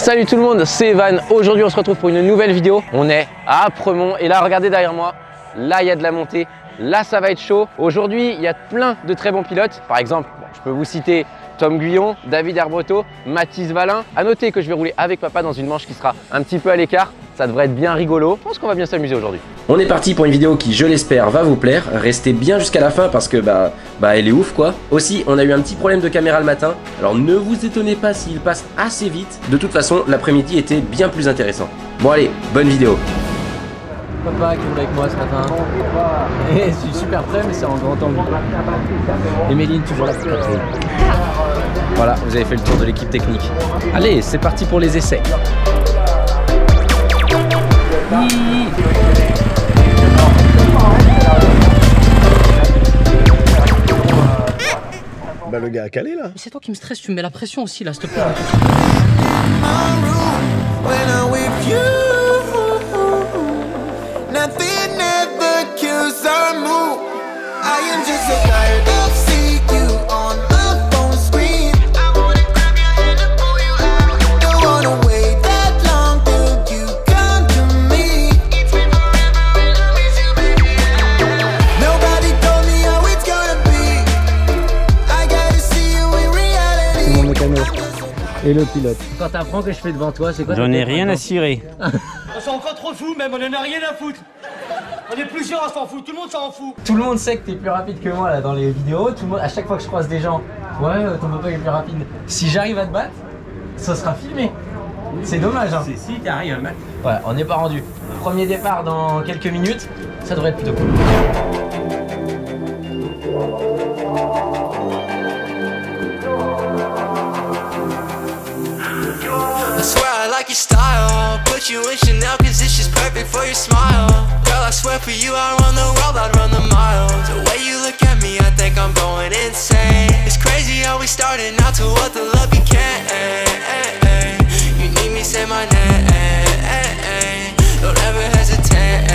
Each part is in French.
Salut tout le monde, c'est Evan. Aujourd'hui on se retrouve pour une nouvelle vidéo. On est à Apremont et là regardez derrière moi, là il y a de la montée, là ça va être chaud. Aujourd'hui il y a plein de très bons pilotes. Par exemple, je peux vous citer Tom Guyon, David Herbreto, Mathis Valin. A noter que je vais rouler avec papa dans une manche qui sera un petit peu à l'écart. Ça devrait être bien rigolo. Je pense qu'on va bien s'amuser aujourd'hui. On est parti pour une vidéo qui, je l'espère, va vous plaire. Restez bien jusqu'à la fin parce que elle est ouf quoi. Aussi, on a eu un petit problème de caméra le matin. Alors ne vous étonnez pas s'il passe assez vite. De toute façon, l'après-midi était bien plus intéressant. Bon allez, bonne vidéo. Papa qui roule avec moi ce matin. Et je suis super prêt mais c'est en grand angle. Et Méline toujours là. Voilà, vous avez fait le tour de l'équipe technique. Allez, c'est parti pour les essais. Bah le gars a calé là. Mais c'est toi qui me stresse, tu me mets la pression aussi là, s'il te plaît. Et le pilote. Quand t'apprends que je fais devant toi, c'est quoi? J'en ai rien à cirer. On s'en encore trop fou même, on en a rien à foutre. On est plusieurs à s'en foutre, tout le monde s'en fout. Tout le monde sait que t'es plus rapide que moi là dans les vidéos. Tout le monde, à chaque fois que je croise des gens, ouais, ton papa est plus rapide. Si j'arrive à te battre, ça sera filmé. C'est dommage hein. Si t'arrives à battre. Ouais, on n'est pas rendu. Premier départ dans quelques minutes, ça devrait être plutôt cool. I swear I like your style. Put you in Chanel cause it's just perfect for your smile. Girl, I swear for you I run the world, I'd run the miles. The way you look at me, I think I'm going insane. It's crazy how we started out to what the love became. You need me, say my name. Don't ever hesitate.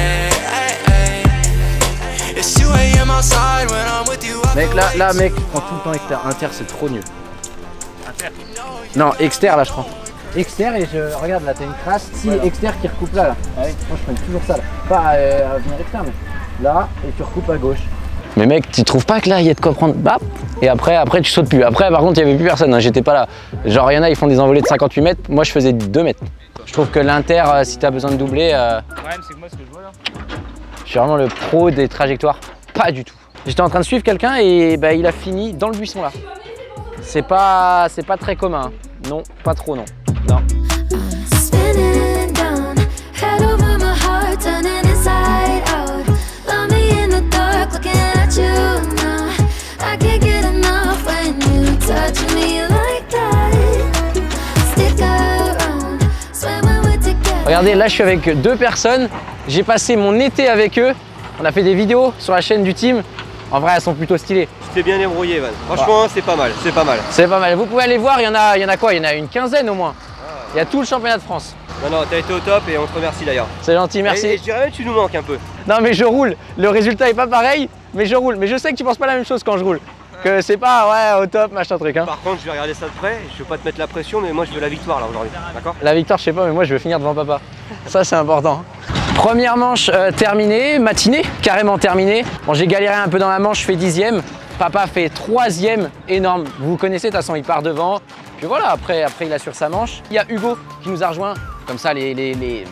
It's 2 AM outside when I'm with you. Mec, là mec, je prends tout le temps exter. Inter c'est trop nul. Non, exter là je prends. Exter et je regarde là, t'as une trace. Si voilà. Exter qui recoupe là. Ah oui. Moi je prends toujours ça là. Pas à venir exter mais là et tu recoupes à gauche. Mais mec, tu trouves pas que là il y a de quoi prendre? Bap. Et après tu sautes plus. Après par contre il y avait plus personne, hein. J'étais pas là. Genre il y en a ils font des envolées de 58 mètres, moi je faisais 2 mètres. Je trouve que l'inter si t'as besoin de doubler. Ouais, c'est que moi ce que je vois là. Je suis vraiment le pro des trajectoires. Pas du tout. J'étais en train de suivre quelqu'un et il a fini dans le buisson là. C'est pas très commun. Hein. Non, pas trop non. Non. Regardez, là je suis avec 2 personnes. J'ai passé mon été avec eux. On a fait des vidéos sur la chaîne du team. En vrai, elles sont plutôt stylées. Tu t'es bien débrouillé, Evan. Franchement, c'est pas mal, c'est pas mal. C'est pas mal. Vous pouvez aller voir, il y en a quoi? Il y en a une quinzaine au moins. Il y a tout le championnat de France. Non, t'as été au top et on te remercie d'ailleurs. C'est gentil, merci. Et je dirais même que tu nous manques un peu. Non, mais je roule. Le résultat est pas pareil, mais je roule. Mais je sais que tu penses pas la même chose quand je roule. Que c'est pas, ouais, au top, machin truc. Hein. Par contre, je vais regarder ça de près. Je veux pas te mettre la pression, mais moi je veux la victoire là aujourd'hui. D'accord? La victoire, je sais pas, mais moi je veux finir devant papa. Ça, c'est important. Première manche terminée, matinée, carrément terminée. Bon, j'ai galéré un peu dans la manche, je fais 10e. Papa fait 3e, énorme. Vous connaissez, de toute façon, il part devant. Puis voilà, après il assure sa manche. Il y a Hugo qui nous a rejoint. Comme ça, les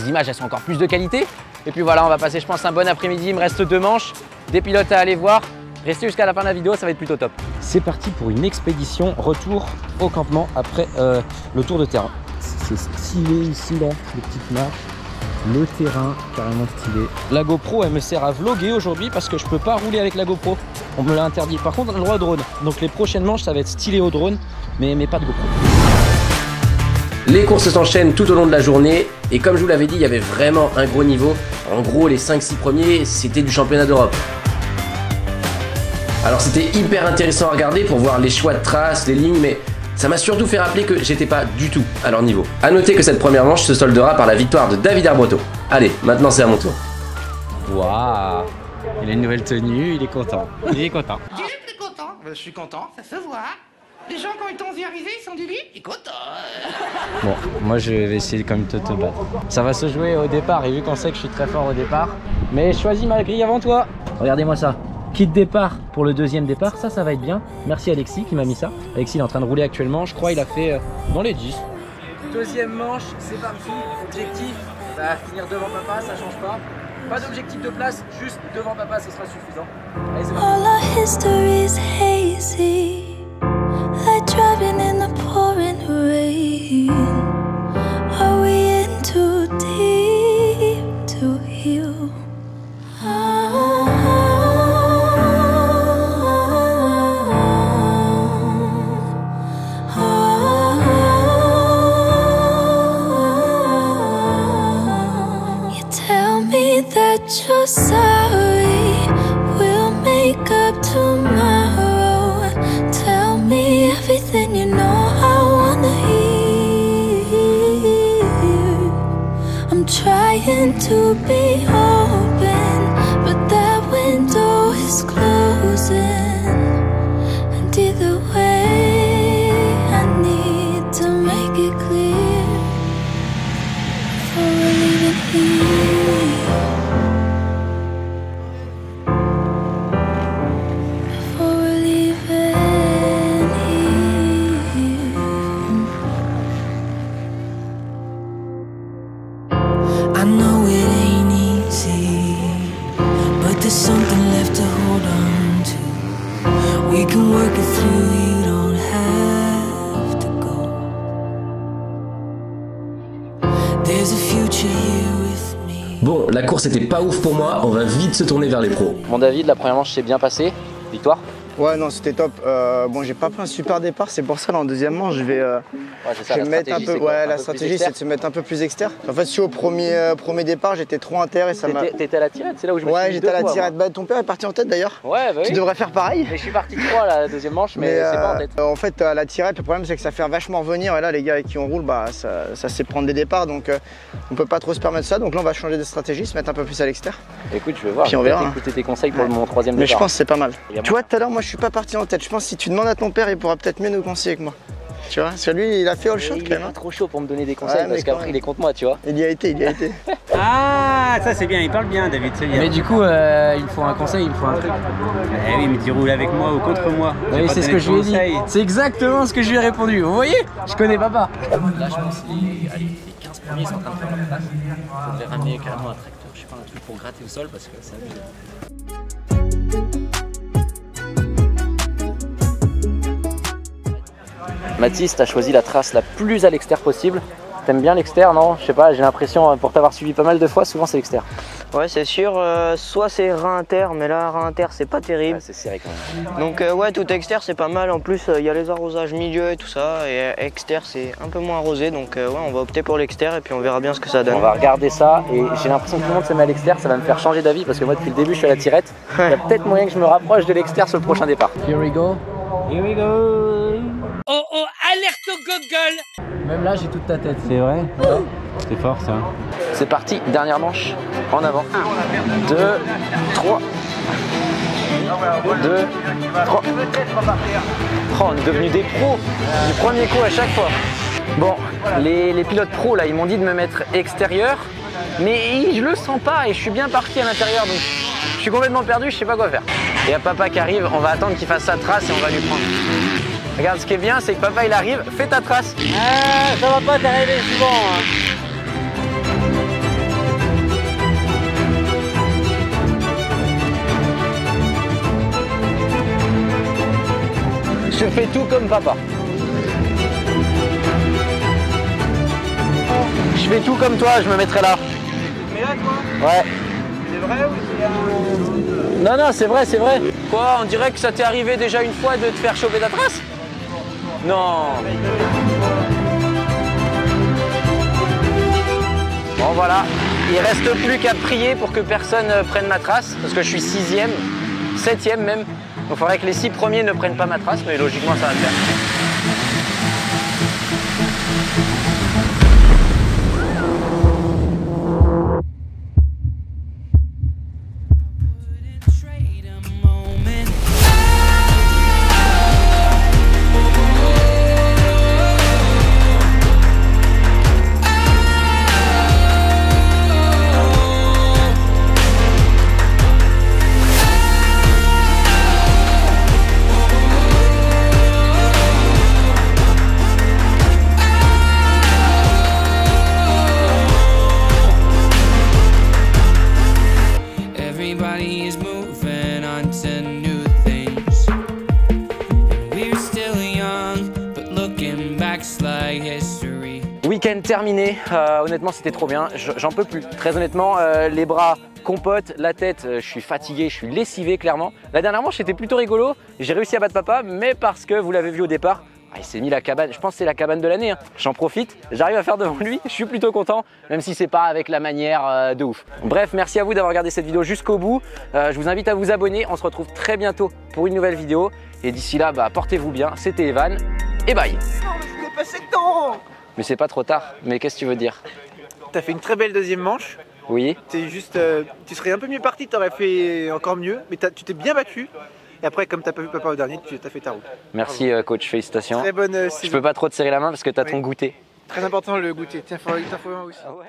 images, elles sont encore plus de qualité. Et puis voilà, on va passer, je pense, un bon après-midi. Il me reste 2 manches, des pilotes à aller voir. Restez jusqu'à la fin de la vidéo, ça va être plutôt top. C'est parti pour une expédition retour au campement après le tour de terrain. C'est stylé ici là, les petites marches. Le terrain, carrément stylé. La GoPro, elle me sert à vlogger aujourd'hui parce que je peux pas rouler avec la GoPro. On me l'a interdit. Par contre, on a le droit au drone. Donc les prochaines manches, ça va être stylé au drone, mais pas de GoPro. Les courses s'enchaînent tout au long de la journée. Et comme je vous l'avais dit, il y avait vraiment un gros niveau. En gros, les 5-6 premiers, c'était du championnat d'Europe. Alors c'était hyper intéressant à regarder pour voir les choix de traces, les lignes, mais ça m'a surtout fait rappeler que j'étais pas du tout à leur niveau. A noter que cette première manche se soldera par la victoire de David Herbreto. Allez, maintenant c'est à mon tour. Waouh, il a une nouvelle tenue, il est content. Il est content. Je suis content, ça se voit. Les gens, quand ils t'ont vierisé, ils sont du lit, ils contents. Bon, moi je vais essayer comme de te battre. Ça va se jouer au départ et vu qu'on sait que je suis très fort au départ, mais je choisis ma grille avant toi. Regardez-moi ça. Kit départ pour le deuxième départ, ça va être bien. Merci Alexis qui m'a mis ça. Alexis il est en train de rouler actuellement, je crois il a fait dans les 10. Deuxième manche, c'est parti. Objectif, ça va finir devant papa, ça change pas. Pas d'objectif de place, juste devant papa, ce sera suffisant. Allez, c'est parti. All our history's hazy, like driving in the pouring rain. Are we in too deep to heal? You tell me that you're sorry, we'll make up tomorrow. Tell me everything you know I wanna hear. I'm trying to be open, but that window is closing. And either way, I need to make it clear before we're leaving here. Before we're leaving here. I know it ain't easy, but there's something left to hold on to. We can work it through, you don't have to go. There's a future here with me. Bon, la course était pas ouf pour moi, on va vite se tourner vers les pros. Mon David, la première manche s'est bien passée. Victoire? Ouais, non, c'était top. Bon, j'ai pas pris un super départ, c'est pour ça, là, en deuxième manche, je vais mettre un peu. Ouais, la stratégie, c'est de se mettre un peu plus externe. En fait, si au premier départ, j'étais trop inter et ça m'a. T'étais à la tirette, c'est là où je me suis Ouais, dit j'étais à la deux fois, tirette. Bah, ton père est parti en tête d'ailleurs. Ouais, bah oui. Tu devrais faire pareil. Mais je suis parti 3 la deuxième manche, mais c'est pas en tête. En fait, à la tirette, le problème, c'est que ça fait vachement revenir. Et là, les gars avec qui on roule, bah, ça sait prendre des départs. Donc, on peut pas trop se permettre ça. Donc là, on va changer de stratégie, se mettre un peu plus à l'extérieur. Écoute, je vais voir. Puis on verra. Écouter tes conseils pour mon troisième départ. Mais je pense que c'est pas mal. Tu vois, tout à l'heure, moi, je suis pas parti en tête. Je pense que si tu demandes à ton père, il pourra peut-être mieux nous conseiller que moi. Tu vois, parce que lui, il a fait all shot quand même. Il est trop chaud pour me donner des conseils Ouais, parce qu'après, il est contre moi, tu vois. Il y a été, il y a été. Ah, ça c'est bien, il parle bien, David, c'est bien. Mais du coup, il me faut un conseil, il me faut un truc. Eh oui, mais tu roules avec moi ou contre moi. Oui, c'est ce que je lui ai dit. C'est exactement ce que je lui ai répondu. Vous voyez, je connais papa. Là, je pense que les 15 premiers sont en train de faire leur place. Il faudrait ramener carrément un tracteur, je sais pas, un truc pour gratter au sol parce que c'est abusé. Mathis, t'as choisi la trace la plus à l'extérieur possible. T'aimes bien l'extérieur, non? Je sais pas, j'ai l'impression, pour t'avoir suivi pas mal de fois, souvent c'est l'extérieur. Ouais, c'est sûr, soit c'est rein inter, mais là, rein inter, c'est pas terrible. Ouais, c'est serré quand même. Donc, ouais, tout extérieur, c'est pas mal. En plus, il y a les arrosages milieu et tout ça. Et extérieur, c'est un peu moins arrosé. Donc, ouais, on va opter pour l'extérieur et puis on verra bien ce que ça donne. On va regarder ça et j'ai l'impression que tout le monde se met à l'extérieur. Ça va me faire changer d'avis parce que moi, depuis le début, je suis à la tirette. Il y a peut-être moyen que je me rapproche de l'extérieur sur le prochain départ. Here we go. Here we go. Oh oh, alerte au Google. Même là, j'ai toute ta tête. C'est vrai? C'est fort ça. C'est parti, dernière manche, en avant. 1, 2, 3. 2, 3. Oh, on est devenus des pros du premier coup à chaque fois. Bon, les pilotes pros là, ils m'ont dit de me mettre extérieur, mais je le sens pas et je suis bien parti à l'intérieur, donc je suis complètement perdu, je sais pas quoi faire. Il y a papa qui arrive, on va attendre qu'il fasse sa trace et on va lui prendre. Regarde, ce qui est bien, c'est que papa il arrive, fais ta trace. Ah, ça va pas t'arriver souvent. Hein. Je fais tout comme papa. Je fais tout comme toi, je me mettrai là. Mais là, toi? Ouais. C'est vrai ou c'est Non, non, c'est vrai, c'est vrai. Quoi, on dirait que ça t'est arrivé déjà une fois de te faire choper ta trace? Non. Bon, voilà. Il reste plus qu'à prier pour que personne prenne ma trace, parce que je suis 6e, 7e même. Donc il faudrait que les 6 premiers ne prennent pas ma trace, mais logiquement ça va le faire. Week-end terminé, honnêtement c'était trop bien, j'en peux plus. Très honnêtement, les bras compotent, la tête, je suis fatigué, je suis lessivé clairement. La dernière manche c'était plutôt rigolo, j'ai réussi à battre papa, mais parce que vous l'avez vu au départ, il s'est mis la cabane, je pense que c'est la cabane de l'année, hein. J'en profite, j'arrive à faire devant lui, je suis plutôt content, même si c'est pas avec la manière de ouf. Bref, merci à vous d'avoir regardé cette vidéo jusqu'au bout, je vous invite à vous abonner, on se retrouve très bientôt pour une nouvelle vidéo, et d'ici là, portez-vous bien, c'était Evan, et bye. Non, mais je voulais passer le temps. Mais c'est pas trop tard, mais qu'est-ce que tu veux dire? T'as fait une très belle deuxième manche. Oui. T'es juste, tu serais un peu mieux parti, t'aurais fait encore mieux, mais tu t'es bien battu. Et après, comme t'as pas vu papa au dernier, tu as fait ta route. Merci coach, félicitations. Très bonne Je peux pas trop te serrer la main parce que t'as ton goûter. Très important le goûter. Tiens, faut moi aussi. Ah ouais.